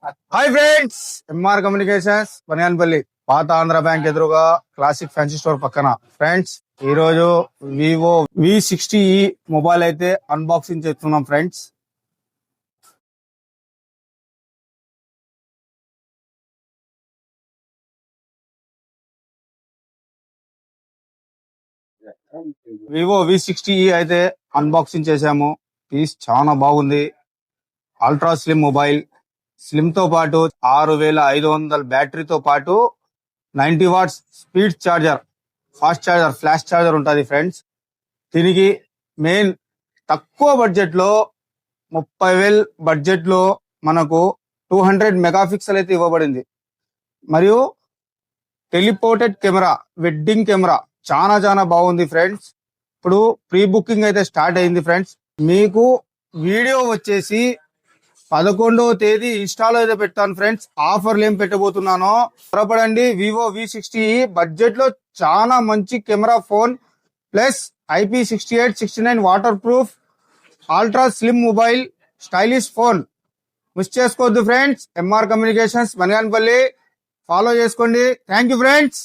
Hi friends, MR communications బనియాన్పల్లి, పాత Andhra bank ఎదురుగా classic fancy store పక్కన. ఫ్రెండ్స్, ఈ రోజు వివో V60e మొబైల్ అయితే అన్బాక్సింగ్ చేస్తున్నాం ఫ్రెండ్స్. వివో V60e అయితే అన్బాక్సింగ్ చేసాము. పీస్ చాలా బాగుంది. అల్ట్రా స్లిమ్ మొబైల్, స్లిమ్ తో పాటు 6500 బ్యాటరీతో పాటు 90 watts speed charger, fast charger, flash charger ఉంటుంది ఫ్రెండ్స్. దీనికి మెయిన్ తక్కువ బడ్జెట్ లో 30,000 బడ్జెట్ లో మనకు 200 మెగాపిక్సెల్ అయితే ఇవ్వబడింది. మరియు టెలిపోర్టెడ్ కెమెరా, వెడ్డింగ్ కెమెరా చాలా బాగుంది ఫ్రెండ్స్. ఇప్పుడు ప్రీ బుకింగ్ అయితే స్టార్ట్ అయింది ఫ్రెండ్స్. మీకు వీడియో వచ్చేసి 11వ తేదీ ఇన్స్టాలో అయితే పెట్టాను ఫ్రెండ్స్. ఆఫర్లు ఏం పెట్టబోతున్నానో త్వరపడండి. వివో V60e బడ్జెట్ లో చాలా మంచి camera phone, plus IP68, 69 water proof, ultra slim mobile, stylish phone. Miss చేసుకోవద్దు ఫ్రెండ్స్. ఎంఆర్ కమ్యూనికేషన్స్ బనియాన్పల్లి, ఫాలో చేసుకోండి. Thank you friends.